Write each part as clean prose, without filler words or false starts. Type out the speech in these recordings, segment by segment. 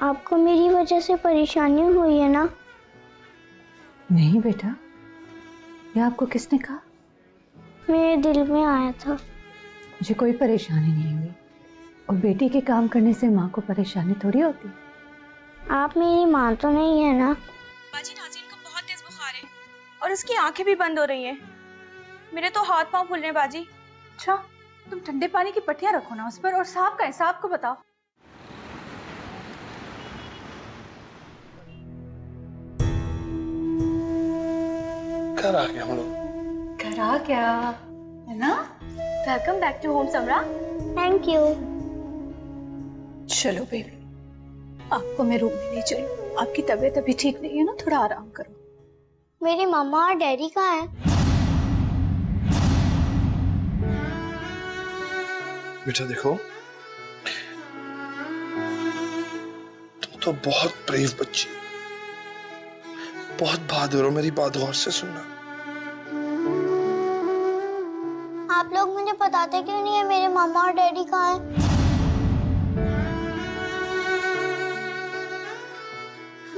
आपको मेरी वजह से परेशानी हुई है ना? नहीं बेटा, ये आपको किसने कहा? मेरे दिल में आया था। मुझे कोई परेशानी नहीं हुई, और बेटी के काम करने से माँ को परेशानी थोड़ी होती। आप मेरी माँ तो नहीं है ना? बाजी, नाज़रीन को बहुत तेज बुखार है और उसकी आंखें भी बंद हो रही हैं। मेरे तो हाथ पांव फूल रहे हैं बाजी। अच्छा, तुम ठंडे पानी की पट्टियां रखो ना उस पर, और साहब का है, साहब को बताओ। घर आ गए हम लोग। घर आ गया है ना? Welcome back to home Samra. Thank you. चलो बेबी, आपको मैं रूम में ले चलूं। आपकी तबीयत अभी ठीक नहीं है ना, थोड़ा आराम करो। मेरी मम्मा और डैडी कहाँ हैं? बेटा देखो, तुम तो बहुत ब्रेव बच्ची, बहुत बहादुर हो। मेरी बात गौर से सुनना। आप लोग मुझे बताते क्यों नहीं है मेरे मम्मा और डैडी कहाँ हैं?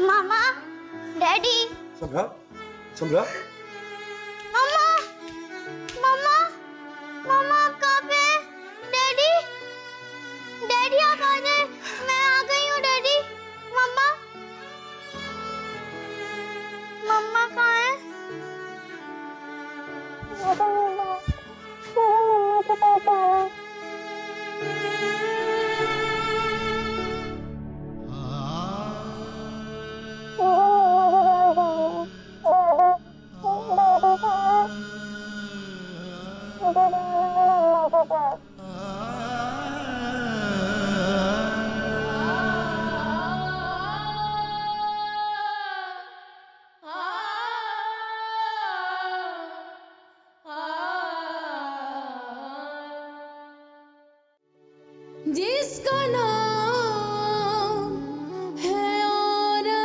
मामा, डैडी। समरा, समरा। मम्मा, मम्मा, मम्मा आप कहाँ पे हैं? डैडी, डैडी आप आ जाए। मैं आ गई हूँ डैडी। मम्मा, मम्मा कहाँ है? मम्मा के पास आया। जिसका नाम है औरत।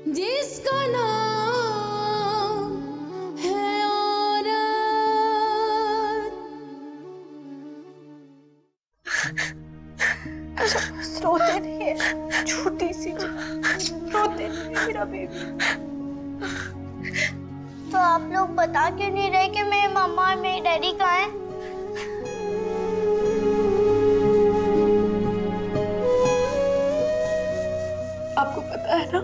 जिसका नाम है औरत। रोते नहीं है, छोटी सी रोते नहीं है मेरा बेबी। तो आप लोग बता क्यों नहीं रहे कि मेरे मम्मा और मेरे डैडी कहाँ हैं? आपको पता है ना,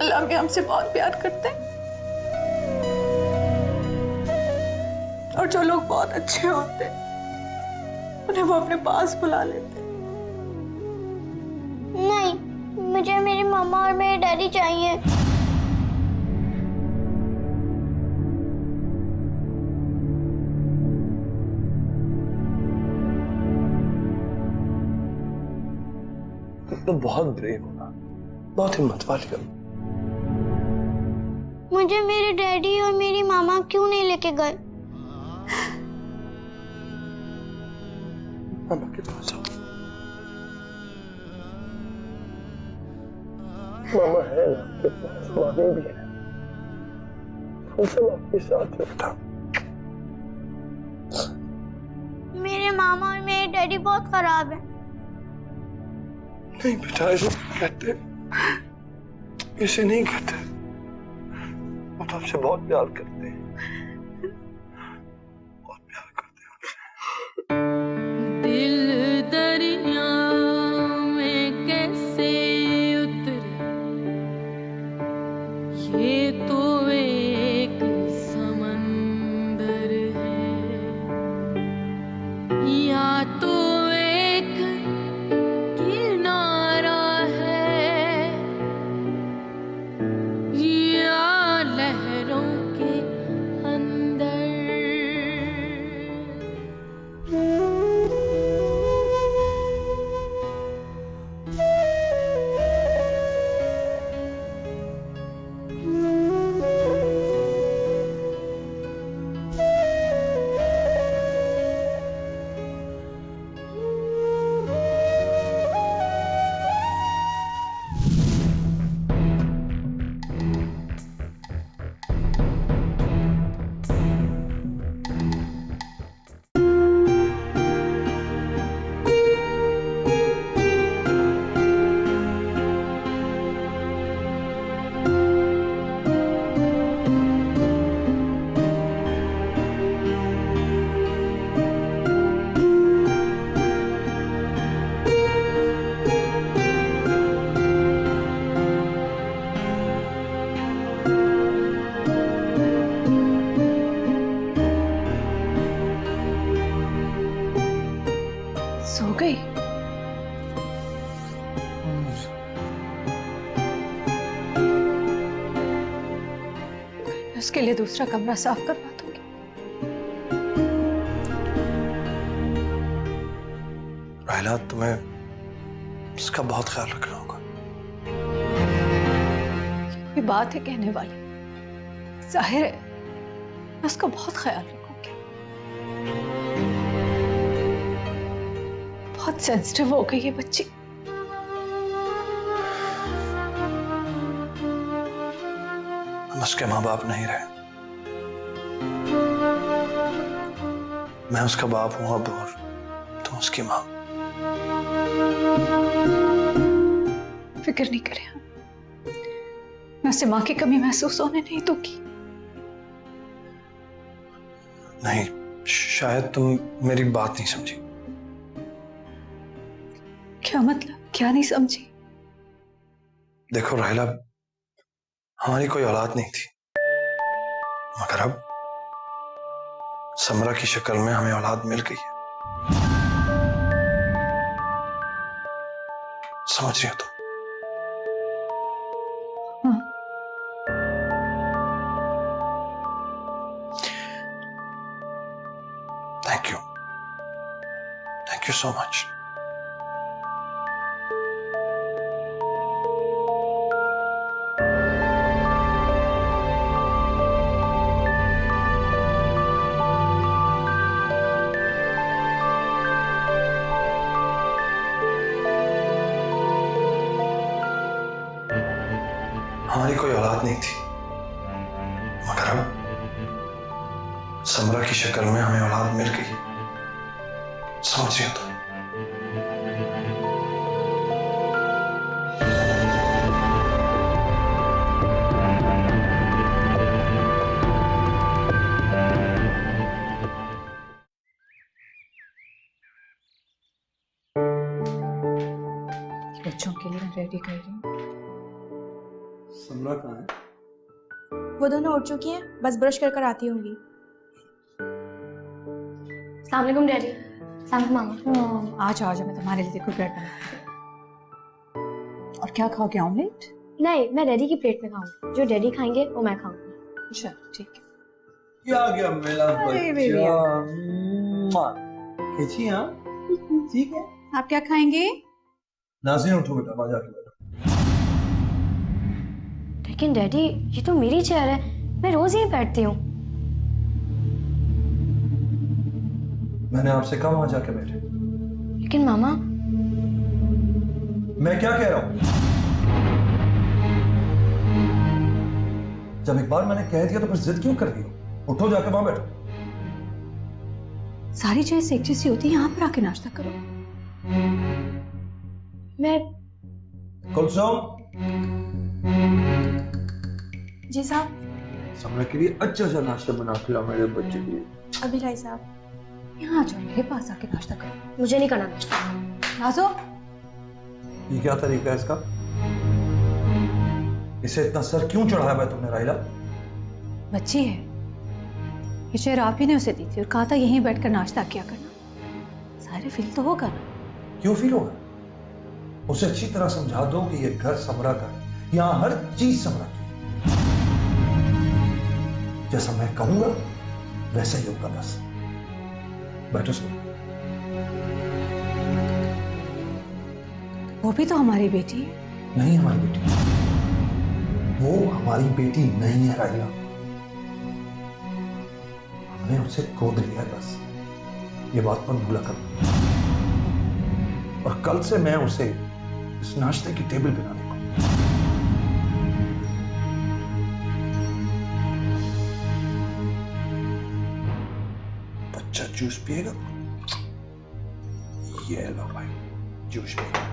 अल्लाह में हमसे बहुत प्यार करते हैं, और जो लोग बहुत अच्छे होते हैं उन्हें वो अपने पास बुला लेते हैं। नहीं, मुझे मेरी मम्मा और मेरे डैडी चाहिए। तो बहुत ब्रेव हो ना, बहुत हिम्मत वाली हो। मुझे मेरे डैडी और मेरी मामा क्यों नहीं लेके गए? मामा के पास आओ। मामा है ना आपके पास, मामी भी है। हम सब आपके साथ हैं बेटा। मेरे मामा और मेरे डैडी बहुत खराब हैं। नहीं बेटा, ऐसे कहते, इसे नहीं कहते। वो तो आपसे बहुत प्यार करते हैं, बहुत प्यार करते हैं आपसे। सो गई? मैं उसके लिए दूसरा कमरा साफ करवा दूंगी। राहिला, तुम्हें उसका बहुत ख्याल रखना होगा। कोई बात है कहने वाली? जाहिर है मैं उसका बहुत ख्याल रखूंगी। बहुत सेंसिटिव हो गई ये बच्ची। हम उसके माँ बाप नहीं रहे। मैं उसका बाप हूं अब और तुम उसकी माँ। फिक्र नहीं करें हम। मैं उसे माँ की कमी महसूस होने नहीं दूंगी। नहीं, शायद तुम मेरी बात नहीं समझी। क्या मतलब? क्या नहीं समझी? देखो राहिला, हमारी कोई औलाद नहीं थी, मगर अब समरा की शक्ल में हमें औलाद मिल गई है। समझ रही हो तुम? हाँ। Thank you so much. हमारी कोई औलाद नहीं थी, मगर अब समरा की शक्ल में हमें औलाद मिल गई। समझ रही हो तुम? बच्चों के लिए रेडी कर रही हूँ। समरा कहाँ है? वो दोनों उठ चुकी हैं, बस ब्रश कर आती होंगी। अस्सलाम वालेकुम डैडी। अस्सलाम मामा। आ जाओ मैं तुम्हारे लिए देखो ब्रेड बना। और क्या खाओगे? ऑमलेट? नहीं, मैं डैडी की प्लेट में खाऊंगी। जो डैडी खाएंगे वो मैं खाऊंगी। चलो ठीक है। क्या आ गया मेरा अरे बेबी बच्चा? खींची हाँ, ठीक है। आप क्या खाएंगे? नाज़रीन उठो बेटा, वहां जाके बैठो। लेकिन डैडी, ये तो मेरी चेयर है, मैं रोज यहीं बैठती हूँ। मैंने आपसे कहा वहां जाके बैठे। लेकिन मामा, मैं क्या कह रहा हूं? जब एक बार मैंने कह दिया तो फिर जिद क्यों कर रही हो? उठो, जाके वहां बैठो। सारी चीज एक जैसी होती है, यहाँ पर आके नाश्ता करो। मैं कुलसुम, जी साहब। समरा के लिए अच्छा सा नाश्ता बना के लाओ मेरे बच्चे के लिए। अभी लाई साहब। यहाँ आ जाओ, मेरे पास आके नाश्ता करो। मुझे नहीं करना नाश्ता। नाजो, ये क्या तरीका है इसका? इसे इतना सर क्यों चढ़ाया है तुमने राहिला? बच्ची है, ये चेयर आप ही ने उसे दी थी और कहा था यहीं बैठकर नाश्ता किया करना। सारे फील तो होगा ना? क्यों फील होगा? उसे अच्छी तरह समझा दो कि ये घर समरा का है, यहां हर चीज समरा की। जैसा मैं कहूंगा वैसा ही होगा, बस बैठो सुनो। वो भी तो हमारी बेटी है। नहीं हमारी बेटी, वो हमारी बेटी नहीं है राहिला। हमने उसे गोद लिया है, बस ये बात मत भूला कर। और कल से मैं उसे इस नाश्ते की टेबल पे ना देखूं। बच्चा जूस पिएगा? ये लो भाई, जूस पिएगा।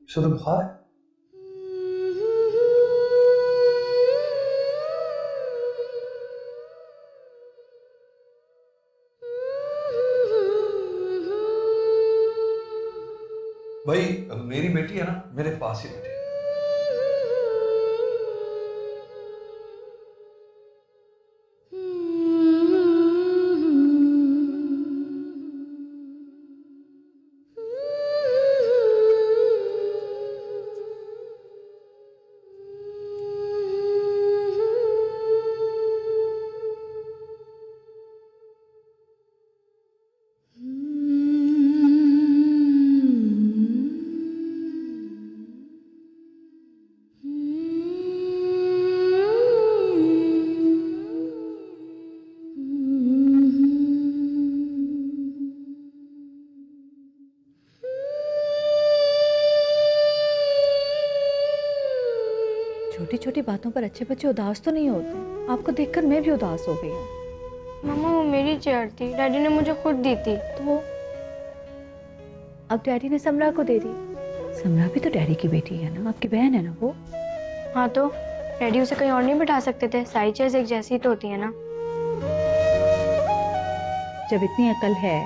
इसे तो बुखार है। भाई मेरी बेटी है ना, मेरे पास ही बैठी है। छोटी छोटी बातों पर अच्छे बच्चे उदास तो नहीं होते। आपको देखकर मैं भी उदास हो गई हूँ। मम्मा वो मेरी चेयर थी, डैडी ने मुझे खुद दी थी। तो अब डैडी ने समरा को दे दी। समरा भी तो डैडी की बेटी है ना, आपकी बहन है ना वो। हाँ तो डैडी उसे कहीं और नहीं बिठा सकते थे? सारी चेयर्स एक जैसी तो होती है ना। जब इतनी अकल है,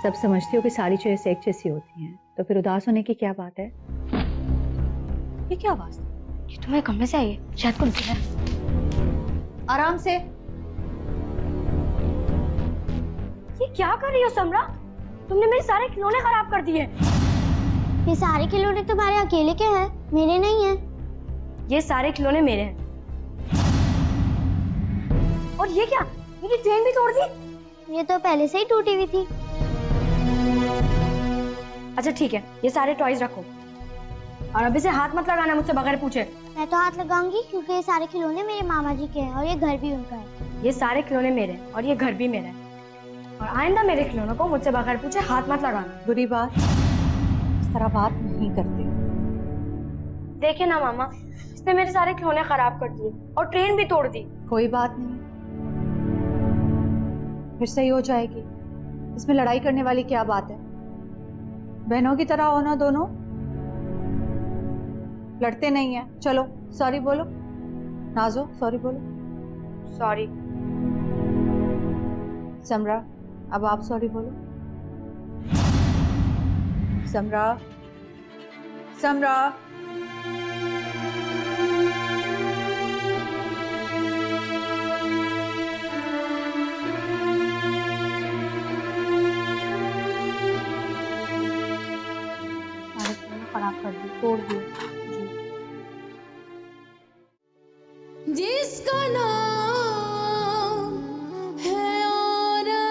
सब समझती हो कि सारी चॉइस एक जैसी होती हैं, तो फिर उदास होने की क्या बात है? ये क्या आवाज? ये तुम्हारे कमरे से आई है, शायद कुछ है। आराम से। ये क्या कर रही हो समरा? तुमने मेरे सारे खिलौने खराब कर दिए। ये सारे खिलौने तुम्हारे अकेले के हैं, मेरे नहीं हैं। ये सारे खिलौने मेरे हैं। और ये क्या? मेरी ट्रेन भी तोड़ दी। ये तो पहले से ही टूटी हुई थी। अच्छा ठीक है, ये सारे टॉयज रखो और अब इसे हाथ मत लगाना मुझसे बगैर पूछे। मैं तो हाथ लगाऊंगी क्योंकि ये सारे खिलौने मेरे मामा जी के हैं और ये घर भी उनका है। ये सारे खिलौने मेरे हैं और ये घर भी मेरा है। और आइंदा मेरे खिलौनों को मुझसे बगैर पूछे हाथ मत लगाना। बुरी बात, इस तरह बात नहीं करते। देखे ना मामा, इसने मेरे सारे खिलौने खराब कर दिए और ट्रेन भी तोड़ दी। कोई बात नहीं, फिर सही हो जाएगी। इसमें लड़ाई करने वाली क्या बात है? बहनों की तरह हो ना दोनों, लड़ते नहीं है। चलो सॉरी बोलो। नाजो सॉरी बोलो। सॉरी। समरा अब आप सॉरी बोलो। समरा, समरा। खराब कर दी, तोड़ दी। जिसका नाम है औरत।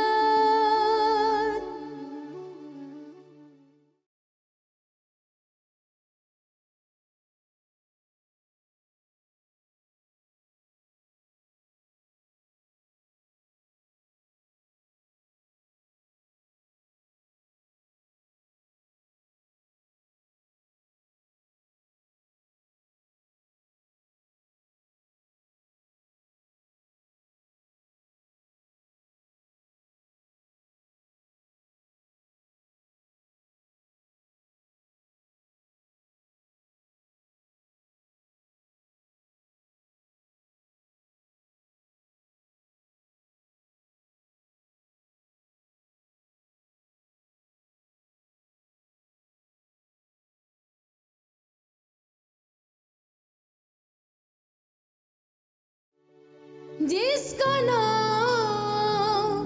जिसका नाम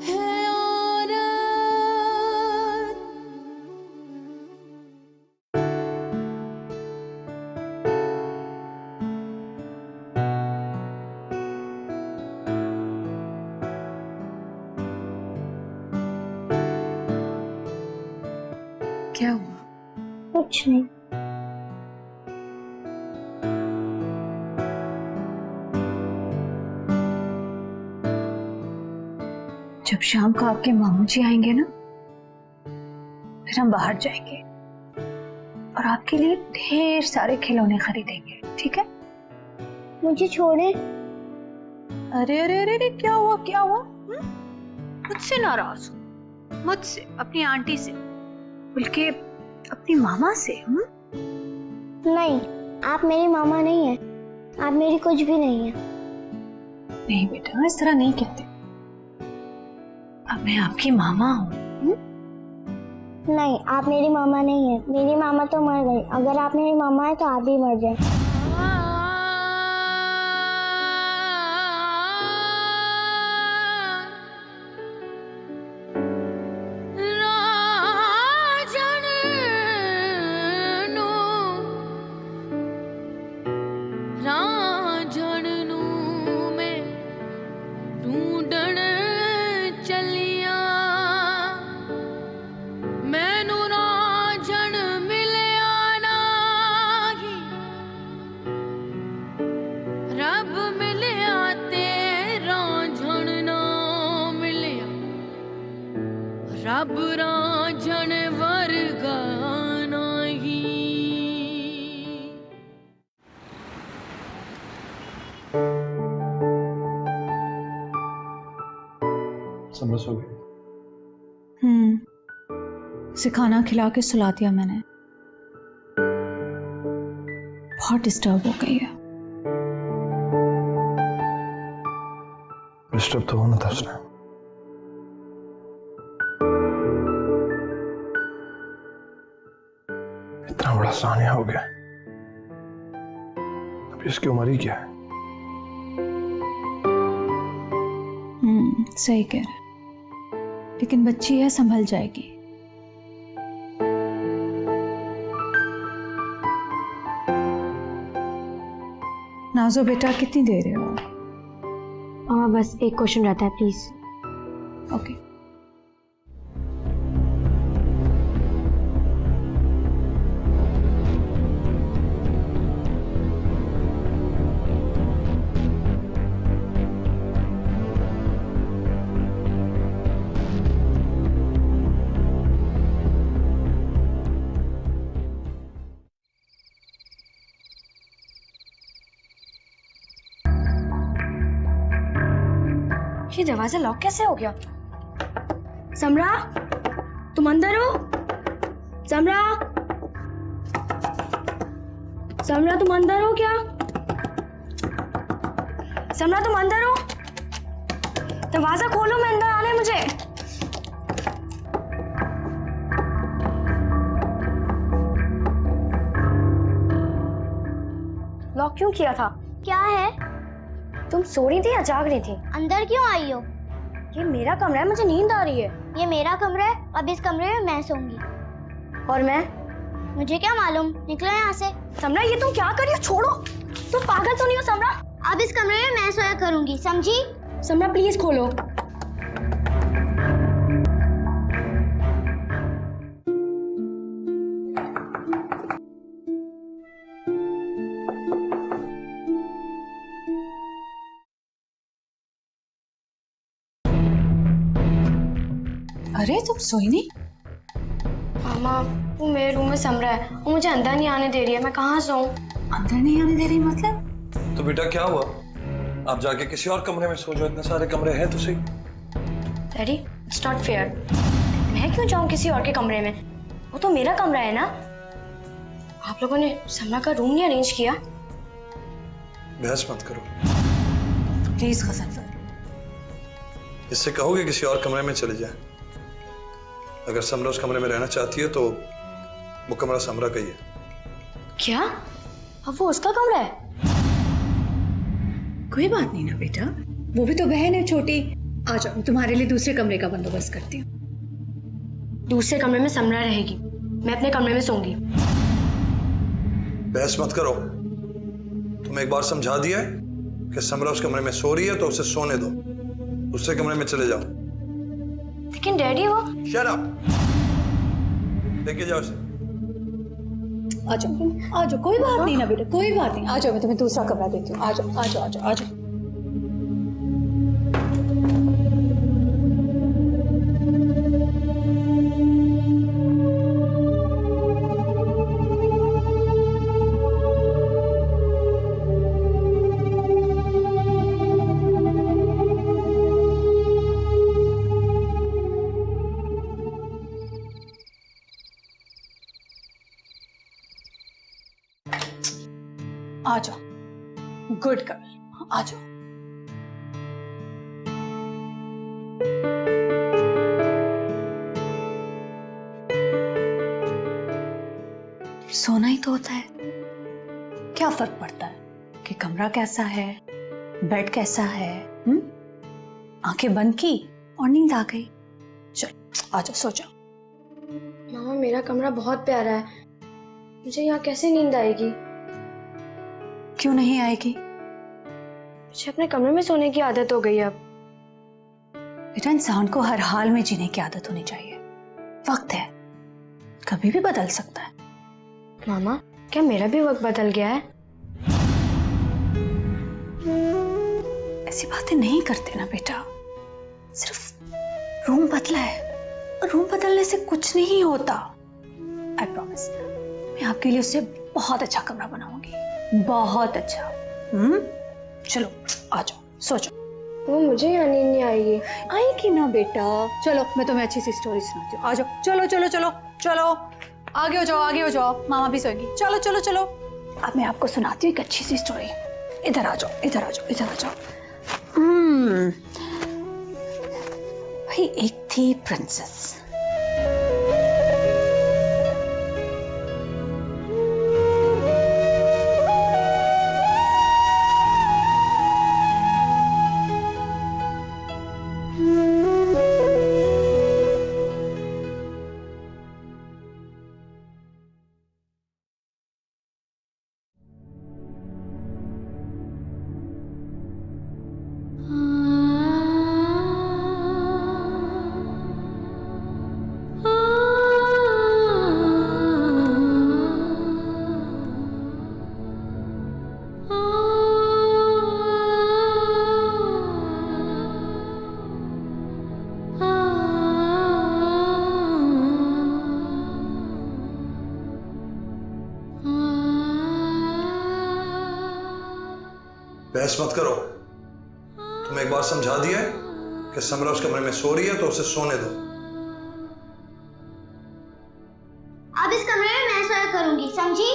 है औरत। क्या हुआ? कुछ नहीं। जब शाम को आपके मामू जी आएंगे ना, फिर हम बाहर जाएंगे और आपके लिए ढेर सारे खिलौने खरीदेंगे, ठीक है? मुझे छोड़े। अरे अरे अरे अरे, क्या हुआ क्या हुआ? मुझसे नाराज हो? मुझसे? अपनी आंटी से? बल्कि अपनी मामा से? नहीं, आप मेरी मामा नहीं है, आप मेरी कुछ भी नहीं है। नहीं बेटा, इस तरह नहीं कहते। अब मैं आपकी मामा हूँ। नहीं, आप मेरी मामा नहीं है, मेरी मामा तो मर गई। अगर आप मेरी मामा है तो आप भी मर जाए। रब रांझण वर्गा नहीं। समझ हो गई? उसे खाना खिला के सुला दिया मैंने। बहुत डिस्टर्ब हो गई है। डिस्टर्ब तो होना था उसने। इतना बड़ा सानिया हो गया, अभी इसकी उम्र ही क्या है? सही कह रहे, लेकिन बच्ची है, संभल जाएगी। नाजो बेटा, कितनी देर है? बस एक क्वेश्चन रहता है, प्लीज। ओके। ये दरवाजा लॉक कैसे हो गया? समरा, तुम अंदर हो? समरा, समरा तुम अंदर हो क्या? समरा तुम अंदर हो? दरवाजा खोलो, मैं अंदर आने मुझे। लॉक क्यों किया था? क्या है? तुम सो रही थी या जाग रही थी? अंदर क्यों आई हो? ये मेरा कमरा है, मुझे नींद आ रही है। ये मेरा कमरा है, अब इस कमरे में मैं सोऊंगी। और मैं? मुझे क्या मालूम, निकलो यहाँ से। समरा, ये तुम क्या कर रही हो? छोड़ो, तुम पागल तो नहीं हो समरा? अब इस कमरे में मैं सोया करूंगी, समझी? समरा प्लीज खोलो। अरे तुम सोई नहीं? मामा, वो मेरे रूम में समरा है, वो मुझे अंदर नहीं आने दे रही है। मैं कहाँ सोऊं? अंदर नहीं आने दे रही मतलब? तो बेटा क्या हुआ? आप जाके किसी और कमरे में सो जाओ, इतने सारे कमरे हैं तो सही। Daddy, it's not fair. मैं क्यों जाऊं किसी और के कमरे में? वो तो मेरा कमरा है ना। आप लोगों ने समरा का रूम नहीं अरेंज किया? बहस मत करो प्लीज गजनफर। इससे कहोगे किसी और कमरे में चले जाए। अगर समरा उस कमरे में रहना चाहती है तो वो कमरा समरा का ही है। क्या? अब वो उसका कमरा है? कोई बात नहीं ना बेटा, वो भी तो बहन है छोटी। आ जाओ, तुम्हारे लिए दूसरे कमरे का बंदोबस्त करती हूँ। दूसरे कमरे में समरा रहेगी, मैं अपने कमरे में सोऊंगी। बहस मत करो। तुम्हें एक बार समझा दिया है कि समरा उस कमरे में सो रही है तो उसे सोने दो, दूसरे कमरे में चले जाओ। लेकिन डैडी वो। शट अप, लेके जाओ उसे। आ जाओ, कोई बात नहीं ना बेटा, कोई बात नहीं। आ जाओ, मैं तुम्हें दूसरा कमरा देती हूँ। आ जाओ आ जाओ आ जाओ आ जाओ। आ जाओ, गुड गर्ल, आ जाओ। सोना ही तो होता है, क्या फर्क पड़ता है कि कमरा कैसा है, बेड कैसा है। आंखें बंद की और नींद आ गई। चल आ जाओ, सो जाओ। मामा मेरा कमरा बहुत प्यारा है, मुझे यहाँ कैसे नींद आएगी? क्यों नहीं आएगी? मुझे अपने कमरे में सोने की आदत हो गई है अब। बेटा, इंसान को हर हाल में जीने की आदत होनी चाहिए। वक्त है, कभी भी बदल सकता है। मामा क्या मेरा भी वक्त बदल गया है? ऐसी बातें नहीं करते ना बेटा, सिर्फ रूम बदला है, और रूम बदलने से कुछ नहीं होता। आई प्रॉमिस, मैं आपके लिए उससे बहुत अच्छा कमरा बनाऊंगी, बहुत अच्छा। चलो आ जाओ, सो जाओ। वो मुझे यहाँ नींद नहीं आएगी। आएगी ना बेटा, चलो मैं तुम्हें अच्छी सी स्टोरी सुनाती हूँ। आ जाओ, चलो चलो चलो चलो, आगे हो जाओ, आगे हो जाओ, मामा भी सोएगी। चलो चलो चलो, अब मैं आपको सुनाती हूँ एक अच्छी सी स्टोरी। इधर आ जाओ, इधर आ जाओ, इधर आ जाओ। भाई एक थी प्रिंसेस, बहस मत करो। तुम्हें एक बार समझा दिया है कि समरा उस कमरे में सो रही है तो उसे सोने दो। अब इस कमरे में मैं सोया करूंगी, समझी?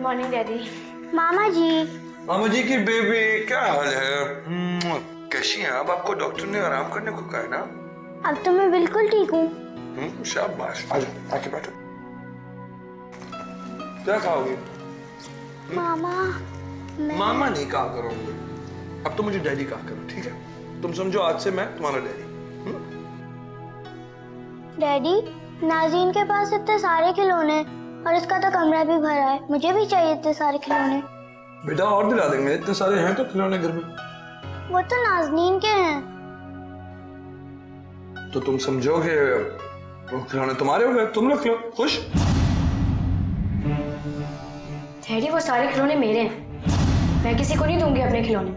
Morning daddy. मामा जी की बेबी, क्या हाल है? कैसी हैं? अब आपको डॉक्टर ने आराम करने को कहा है ना? अब तो मैं बिल्कुल ठीक हूँ। शाबाश, आजो आके बैठो। क्या खाओगे? मामा मामा नहीं कहा करोगे, अब तो मुझे डैडी कहा करो, ठीक है? तुम समझो आज से मैं तुम्हारा डैडी। डैडी, नाज़रीन के पास इतने सारे खिलौने और इसका तो कमरा भी भरा है, मुझे भी चाहिए इतने सारे खिलौने। बेटा और दिला देंगे, इतने सारे हैं तो खिलौने घर में। वो तो नाज़नीन के हैं। तो तुम समझोगे वो खिलौने तुम्हारे हो गए, तुम रख लो, खुश? डैडी वो सारे खिलौने मेरे हैं, मैं किसी को नहीं दूंगी अपने खिलौने।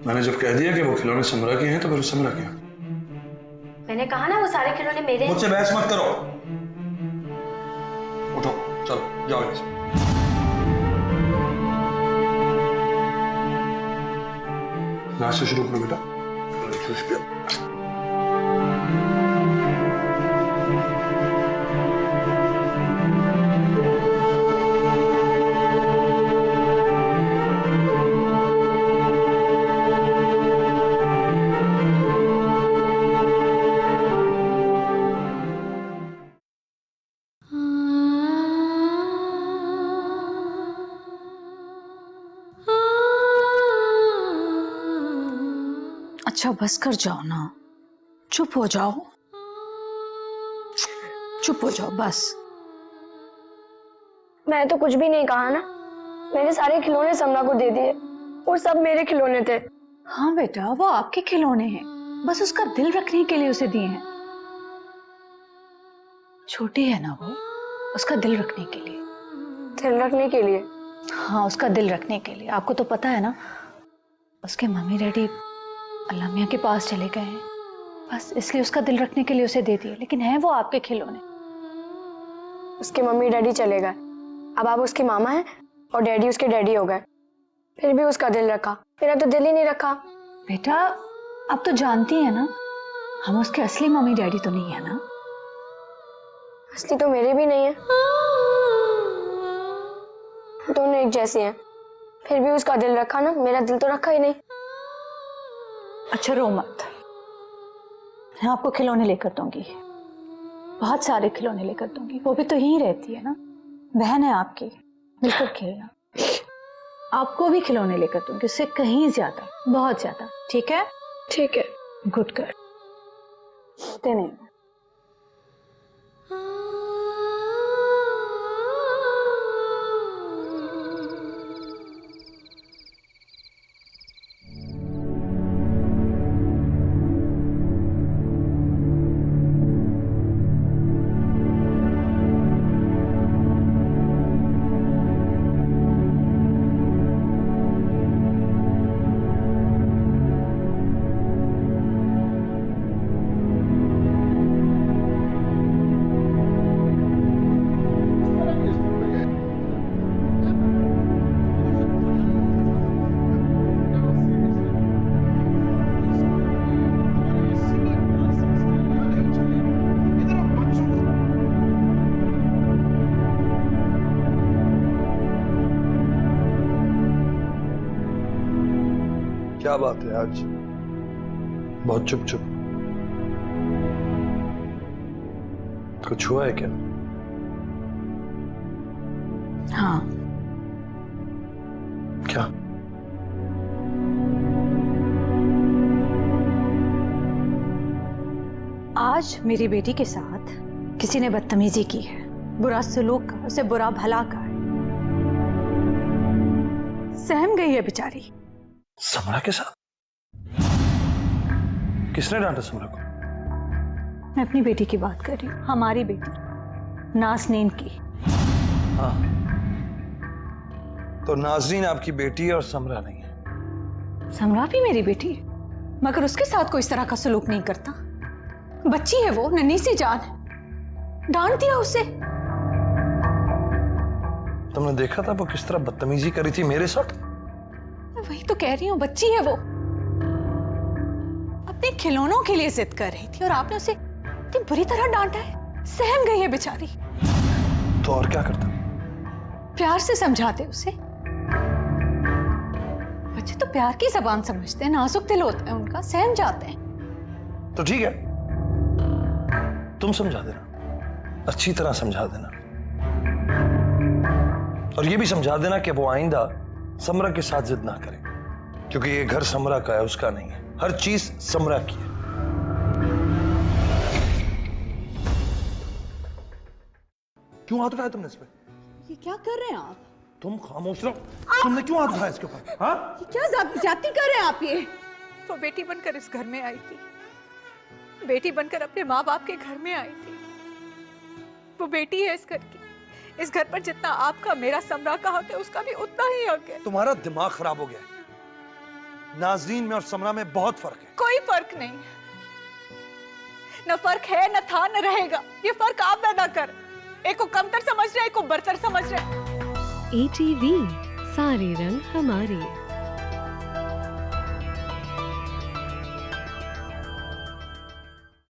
मैंने जब कह दिया कि वो खिलौने समरा के हैं तो फिर समरा के हैं। मैंने कहा ना वो सारे खिलौने मेरे हैं। मुझसे बहस मत करो, उठो चलो जाओ यहाँ से। नाश्ता शुरू करो बेटा। जूस पियो। अच्छा बस कर जाओ ना, चुप हो जाओ, चुप हो जाओ बस। मैंने तो कुछ भी नहीं कहा ना, मैंने सारे खिलौने समरा को दे दिए और सब मेरे खिलौने थे। हाँ बेटा वो आपके खिलौने हैं, बस उसका दिल रखने के लिए उसे दिए हैं। छोटी है ना वो, उसका दिल रखने के लिए। दिल रखने के लिए? हाँ उसका दिल रखने के लिए। आपको तो पता है ना उसके मम्मी डैडी अल्लाह मियां के पास चले गए हैं, बस इसलिए उसका दिल रखने के लिए उसे दे दिए, लेकिन है वो आपके खिलौने। उसके मम्मी डैडी चले गए, अब आप उसके मामा हैं और डैडी उसके डैडी हो गए, फिर भी उसका दिल रखा, मेरा तो दिल ही नहीं रखा। बेटा अब तो जानती है ना हम उसके असली मम्मी डैडी तो नहीं है ना। असली तो मेरे भी नहीं है, दोनों एक जैसे हैं, फिर भी उसका दिल रखा ना, मेरा दिल तो रखा ही नहीं। अच्छा रो मत, मैं आपको खिलौने लेकर दूंगी, बहुत सारे खिलौने लेकर दूंगी। वो भी तो यहीं रहती है ना, बहन है आपकी, मिलकर खेलना। आपको भी खिलौने लेकर दूंगी, उससे कहीं ज्यादा, बहुत ज्यादा। ठीक है? ठीक है। गुड गर्ल, सोते नहीं। क्या बात है आज बहुत चुप चुप? कुछ हुआ है क्या? हाँ। क्या? आज मेरी बेटी के साथ किसी ने बदतमीजी की है, बुरा सलूक का, उसे बुरा भला कहा है। सहम गई है बेचारी। समरा के साथ? किसने डांटा समरा को? मैं अपनी बेटी की बात कर रही हूँ, हमारी बेटी नाज़नीन की। हाँ तो नाज़नीन आपकी बेटी है और समरा नहीं है। समरा भी मेरी बेटी है, मगर उसके साथ कोई इस तरह का सलूक नहीं करता। बच्ची है वो, नन्ही सी जान है, डांट दिया उसे। तुमने देखा था वो किस तरह बदतमीजी करी थी मेरे साथ? वही तो कह रही हूँ, बच्ची है वो, अपने खिलौनों के लिए जिद कर रही थी और आपने उसे इतनी बुरी तरह डांटा है। सहम गई है बेचारी। तो और क्या करता? प्यार से समझाते उसे। बच्चे तो प्यार की जबान समझते हैं, नाजुक दिल होता है उनका, सहम जाते हैं। तो ठीक है, तुम समझा देना, अच्छी तरह समझा देना, और ये भी समझा देना कि वो आइंदा समरा के साथ जिद ना करे, क्योंकि ये घर समरा का है, उसका नहीं है। हर चीज समरा की है। क्यों हाथ उठाया तुमने इस पे? ये क्या कर रहे हैं आप? तुम खामोश रहो। तुमने क्यों हाथ उठाया इसके ऊपर? हाँ? ये क्या जाती कर रहे हैं आप? ये वो बेटी बनकर इस घर में आई थी, बेटी बनकर अपने माँ बाप के घर में आई थी। वो बेटी है इस घर की। इस घर पर जितना आपका मेरा समरा का हक है, उसका भी उतना ही हक है। तुम्हारा दिमाग खराब हो गया है। नाज़रीन में और समरा में बहुत फर्क है। कोई फर्क नहीं, न फर्क है, न था, न रहेगा। ये फर्क आप पैदा कर। एक को कमतर समझ रहे, एक को बरतर समझ रहे। ATV सारे रंग हमारे।